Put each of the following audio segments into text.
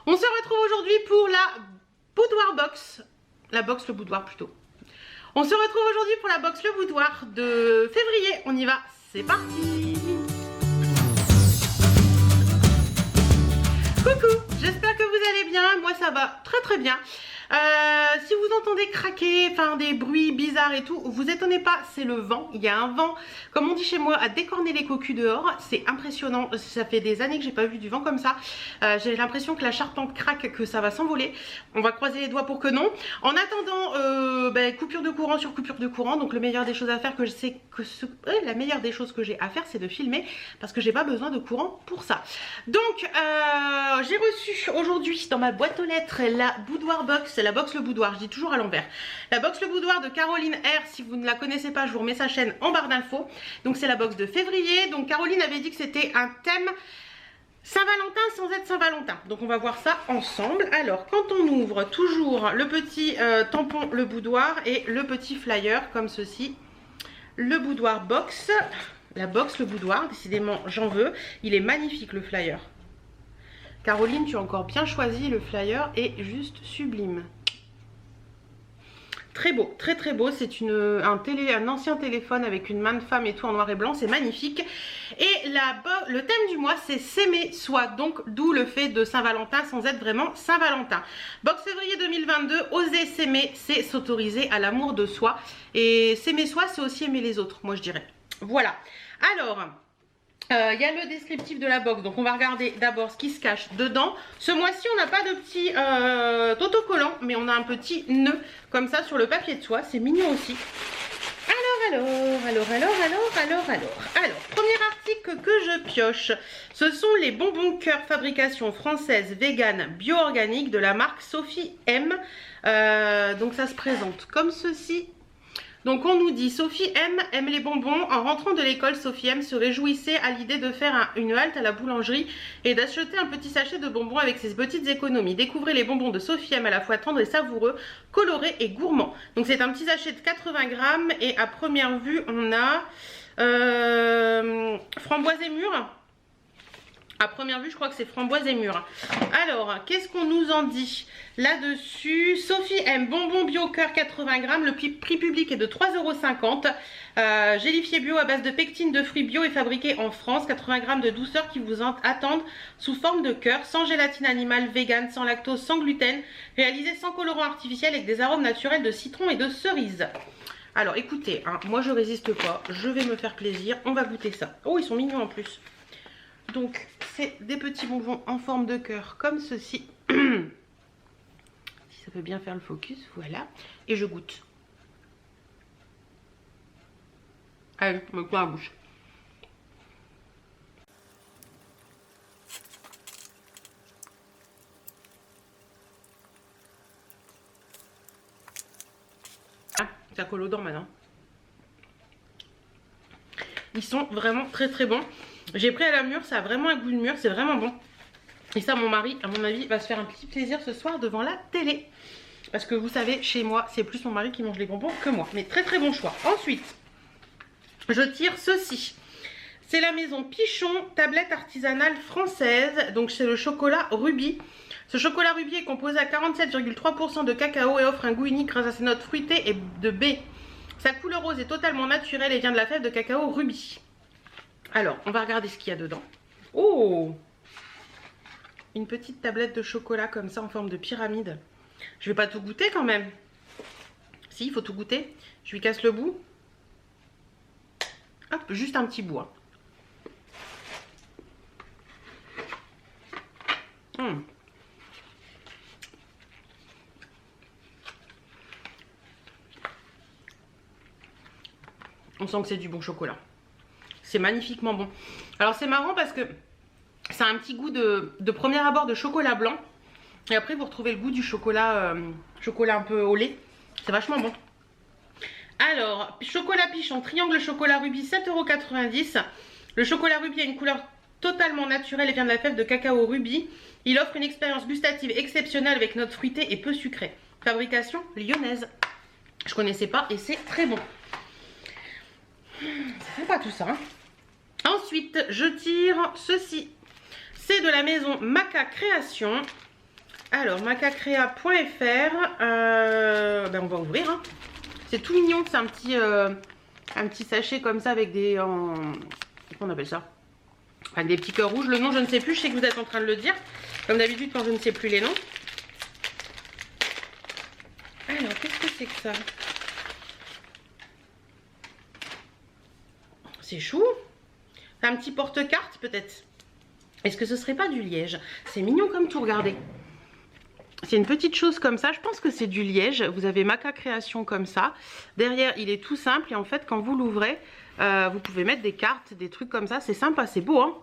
On se retrouve aujourd'hui pour la boudoir box. La box, le boudoir plutôt. On se retrouve aujourd'hui pour la box, le boudoir de février. On y va, c'est parti. Coucou, j'espère que vous allez bien. Moi ça va très très bien. Si vous entendez craquer, enfin des bruits bizarres et tout, vous étonnez pas, c'est le vent. Il y a un vent, comme on dit chez moi, à décorner les cocus dehors. C'est impressionnant, ça fait des années que j'ai pas vu du vent comme ça. J'ai l'impression que la charpente craque, que ça va s'envoler. On va croiser les doigts pour que non. En attendant, coupure de courant sur coupure de courant. Donc le meilleur des choses à faire, que je sais que la meilleure des choses que j'ai à faire, c'est de filmer, parce que j'ai pas besoin de courant pour ça. Donc j'ai reçu aujourd'hui dans ma boîte aux lettres la boudoir box. C'est la box le boudoir, je dis toujours à l'envers. La box le boudoir de Caroline R. Si vous ne la connaissez pas, je vous remets sa chaîne en barre d'infos. Donc c'est la box de février. Donc Caroline avait dit que c'était un thème Saint-Valentin sans être Saint-Valentin. Donc on va voir ça ensemble. Alors quand on ouvre, toujours le petit tampon le boudoir et le petit flyer comme ceci. Le boudoir box. La box le boudoir, décidément j'en veux. Il est magnifique le flyer. Caroline, tu as encore bien choisi, le flyer est juste sublime. Très beau, très très beau. C'est un ancien téléphone avec une main de femme et tout en noir et blanc, c'est magnifique. Et le thème du mois, c'est s'aimer soi, donc d'où le fait de Saint-Valentin sans être vraiment Saint-Valentin. Box février 2022, oser s'aimer, c'est s'autoriser à l'amour de soi. Et s'aimer soi, c'est aussi aimer les autres, moi je dirais. Voilà. Alors... il y a le descriptif de la box, donc on va regarder d'abord ce qui se cache dedans. Ce mois-ci on n'a pas de petit autocollant, mais on a un petit nœud comme ça sur le papier de soie, c'est mignon aussi. Alors, premier article que je pioche, ce sont les bonbons cœur fabrication française vegan bio-organique de la marque Sophie M. Donc ça se présente comme ceci. Donc on nous dit Sophie M aime les bonbons. En rentrant de l'école, Sophie M se réjouissait à l'idée de faire une halte à la boulangerie et d'acheter un petit sachet de bonbons avec ses petites économies. Découvrez les bonbons de Sophie M à la fois tendres et savoureux, colorés et gourmands. Donc c'est un petit sachet de 80 grammes et à première vue on a framboise et mûre. À première vue, je crois que c'est framboise et mûre. Alors, qu'est-ce qu'on nous en dit là-dessus? Sophie M, bonbon bio cœur 80 grammes. Le prix public est de 3,50 €. Gélifié bio à base de pectine de fruits bio et fabriqué en France. 80 grammes de douceur qui vous attendent sous forme de cœur. Sans gélatine animale, vegan, sans lactose, sans gluten. Réalisé sans colorant artificiel avec des arômes naturels de citron et de cerise. Alors, écoutez, hein, moi je résiste pas. Je vais me faire plaisir. On va goûter ça. Oh, ils sont mignons en plus. Donc c'est des petits bonbons en forme de cœur comme ceci. Si ça peut bien faire le focus, voilà. Et je goûte. Allez, je me coins la bouche. Ah, ça colle aux dents maintenant. Ils sont vraiment très très bons. J'ai pris à la mûre, ça a vraiment un goût de mûre, c'est vraiment bon. Et ça, mon mari, à mon avis, va se faire un petit plaisir ce soir devant la télé. Parce que vous savez, chez moi, c'est plus mon mari qui mange les bonbons que moi. Mais très très bon choix. Ensuite, je tire ceci. C'est la maison Pichon, tablette artisanale française. Donc c'est le chocolat rubis. Ce chocolat rubis est composé à 47,3% de cacao et offre un goût unique grâce à ses notes fruitées et de baie. Sa couleur rose est totalement naturelle et vient de la fève de cacao rubis. Alors, on va regarder ce qu'il y a dedans. Oh! Une petite tablette de chocolat comme ça en forme de pyramide. Je vais pas tout goûter quand même. Si, il faut tout goûter. Je lui casse le bout. Hop, juste un petit bout. Hein. On sent que c'est du bon chocolat. C'est magnifiquement bon. Alors c'est marrant parce que ça a un petit goût de premier abord de chocolat blanc. Et après vous retrouvez le goût du chocolat, chocolat un peu au lait. C'est vachement bon. Alors, chocolat Pichon, triangle chocolat rubis, 7,90 €. Le chocolat rubis a une couleur totalement naturelle et vient de la fève de cacao rubis. Il offre une expérience gustative exceptionnelle avec notes fruitées et peu sucrées. Fabrication lyonnaise. Je connaissais pas et c'est très bon. Ça fait pas tout ça. Hein. Ensuite, je tire ceci. C'est de la maison Maca Création. Alors, macacrea.fr, ben on va ouvrir. Hein. C'est tout mignon, c'est un petit sachet comme ça avec des... Comment on appelle ça? Enfin, des petits cœurs rouges. Le nom, je ne sais plus, je sais que vous êtes en train de le dire. Comme d'habitude, quand je ne sais plus les noms. Alors, qu'est-ce que c'est que ça? C'est chou. C'est un petit porte-carte, peut-être. Est-ce que ce serait pas du liège? C'est mignon comme tout, regardez. C'est une petite chose comme ça, je pense que c'est du liège. Vous avez Maca Création comme ça. Derrière, il est tout simple et en fait, quand vous l'ouvrez, vous pouvez mettre des cartes, des trucs comme ça. C'est sympa, c'est beau, hein.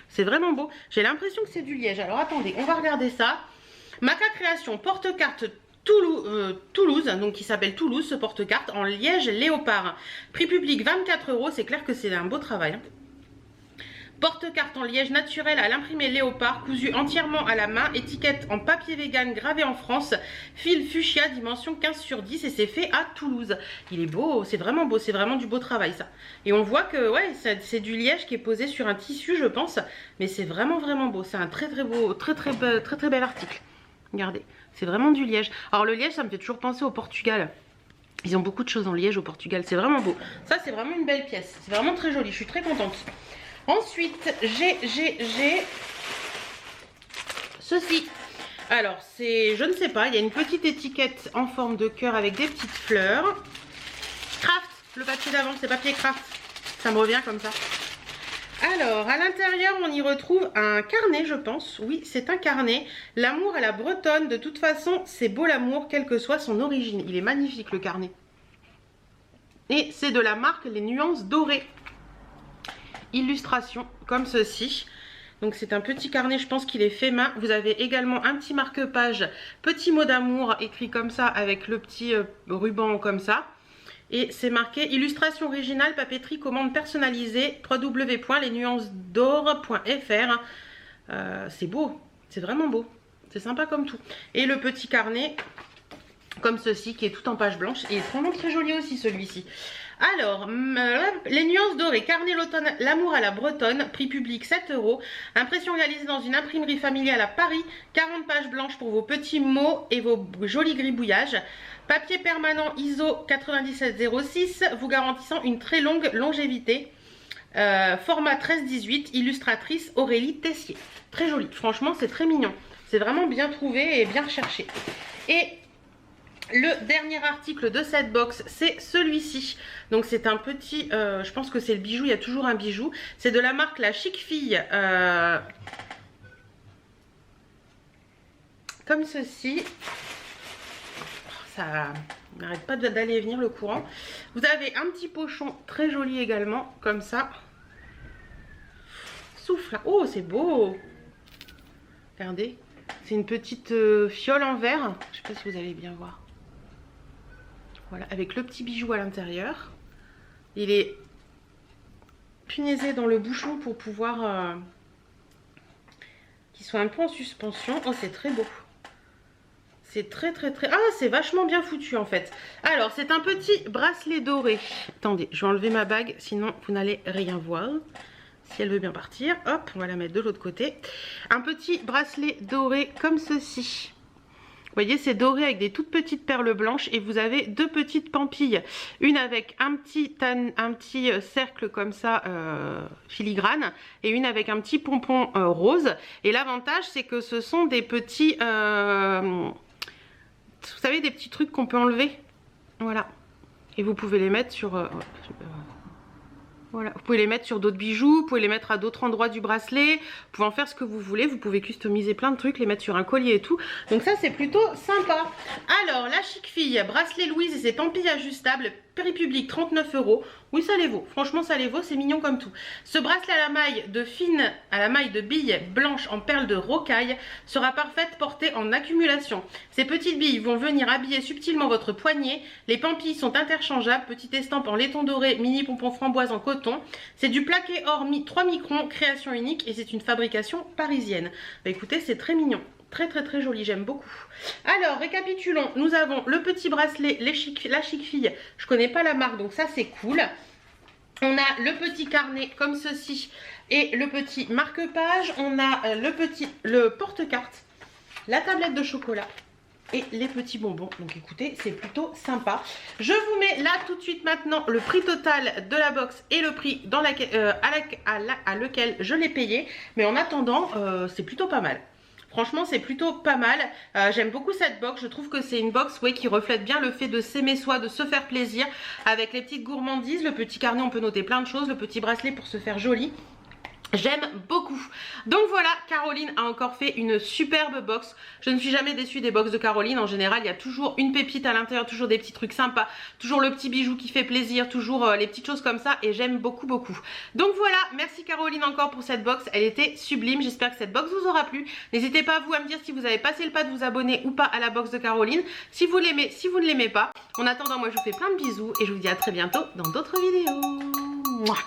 C'est vraiment beau. J'ai l'impression que c'est du liège. Alors attendez, on va regarder ça. Maca Création, porte-carte Toulouse, donc qui s'appelle Toulouse, ce porte-carte en liège léopard. Prix public 24 €. C'est clair que c'est un beau travail, hein. Porte-carte en liège naturel à l'imprimé léopard, cousu entièrement à la main, étiquette en papier vegan gravée en France, fil fuchsia, dimension 15/10 et c'est fait à Toulouse. Il est beau, c'est vraiment beau, c'est vraiment du beau travail ça. Et on voit que ouais, c'est du liège qui est posé sur un tissu je pense, mais c'est vraiment beau. C'est un très beau, très bel article. Regardez, c'est vraiment du liège. Alors le liège ça me fait toujours penser au Portugal. Ils ont beaucoup de choses en liège au Portugal, c'est vraiment beau. Ça c'est vraiment une belle pièce, c'est vraiment très joli, je suis très contente. Ensuite, j'ai ceci. Alors, c'est, je ne sais pas, il y a une petite étiquette en forme de cœur avec des petites fleurs. Craft, le papier d'avant, c'est papier craft. Ça me revient comme ça. Alors, à l'intérieur, on y retrouve un carnet, je pense. Oui, c'est un carnet. L'amour à la bretonne. De toute façon, c'est beau l'amour, quelle que soit son origine. Il est magnifique, le carnet. Et c'est de la marque Les Nuances Dorées. Illustration comme ceci. Donc c'est un petit carnet, je pense qu'il est fait main. Vous avez également un petit marque-page, petit mot d'amour écrit comme ça avec le petit ruban comme ça. Et c'est marqué illustration originale, papeterie, commande personnalisée, www.lesnuancesdor.fr. C'est beau, c'est vraiment beau, c'est sympa comme tout. Et le petit carnet comme ceci qui est tout en page blanche et vraiment très joli aussi celui-ci. Alors, les nuances dorées, carnet l'automne, l'amour à la bretonne, prix public 7 €, impression réalisée dans une imprimerie familiale à Paris, 40 pages blanches pour vos petits mots et vos jolis gribouillages, papier permanent ISO 9706, vous garantissant une très longue longévité, format 13-18, illustratrice Aurélie Tessier. Très joli, franchement c'est très mignon, c'est vraiment bien trouvé et bien recherché. Et le dernier article de cette box, c'est celui-ci. Donc c'est un petit, je pense que c'est le bijou, il y a toujours un bijou. C'est de la marque La Chic Fille. Comme ceci. Ça n'arrête pas d'aller et venir le courant. Vous avez un petit pochon très joli également, comme ça. Souffle. Oh, c'est beau. Regardez. C'est une petite fiole en verre. Je ne sais pas si vous allez bien voir. Voilà, avec le petit bijou à l'intérieur. Il est punaisé dans le bouchon pour pouvoir qu'il soit un peu en suspension. Oh, c'est très beau. C'est très... Ah, c'est vachement bien foutu en fait. Alors, c'est un petit bracelet doré. Attendez, je vais enlever ma bague, sinon vous n'allez rien voir. Si elle veut bien partir. Hop, on va la mettre de l'autre côté. Un petit bracelet doré comme ceci. Vous voyez, c'est doré avec des toutes petites perles blanches et vous avez deux petites pampilles. Une avec un petit cercle comme ça, filigrane, et une avec un petit pompon rose. Et l'avantage, c'est que ce sont des petits, vous savez, des petits trucs qu'on peut enlever. Voilà. Et vous pouvez les mettre sur... voilà, vous pouvez les mettre sur d'autres bijoux, vous pouvez les mettre à d'autres endroits du bracelet, vous pouvez en faire ce que vous voulez, vous pouvez customiser plein de trucs, les mettre sur un collier et tout. Donc ça c'est plutôt sympa. Alors la Chic Fille, bracelet Louise et ses pampilles ajustables, prix public 39 €. Oui ça les vaut, franchement ça les vaut, c'est mignon comme tout. Ce bracelet à la maille de billes blanches en perles de rocaille sera parfaite portée en accumulation. Ces petites billes vont venir habiller subtilement votre poignet. Les pampilles sont interchangeables, petite estampe en laiton doré, mini pompon framboise en coton. C'est du plaqué or 3 microns, création unique et c'est une fabrication parisienne. Bah écoutez, c'est très mignon. Très joli, j'aime beaucoup. Alors, récapitulons. Nous avons le petit bracelet, la Chic Fille. Je connais pas la marque, donc ça c'est cool. On a le petit carnet comme ceci et le petit marque-page. On a le porte-carte la tablette de chocolat et les petits bonbons. Donc écoutez, c'est plutôt sympa. Je vous mets là tout de suite maintenant le prix total de la box et le prix dans à lequel je l'ai payé. Mais en attendant, c'est plutôt pas mal. Franchement, c'est plutôt pas mal. J'aime beaucoup cette box. Je trouve que c'est une box qui reflète bien le fait de s'aimer soi, de se faire plaisir. Avec les petites gourmandises, le petit carnet, on peut noter plein de choses. Le petit bracelet pour se faire joli. J'aime beaucoup. Donc voilà, Caroline a encore fait une superbe box. Je ne suis jamais déçue des box de Caroline. En général, il y a toujours une pépite à l'intérieur, toujours des petits trucs sympas, toujours le petit bijou qui fait plaisir, toujours les petites choses comme ça et j'aime beaucoup beaucoup. Donc voilà, merci Caroline encore pour cette box. Elle était sublime. J'espère que cette box vous aura plu. N'hésitez pas vous à me dire si vous avez passé le pas de vous abonner ou pas à la box de Caroline. Si vous l'aimez, si vous ne l'aimez pas. En attendant, moi je vous fais plein de bisous et je vous dis à très bientôt dans d'autres vidéos. Mouah.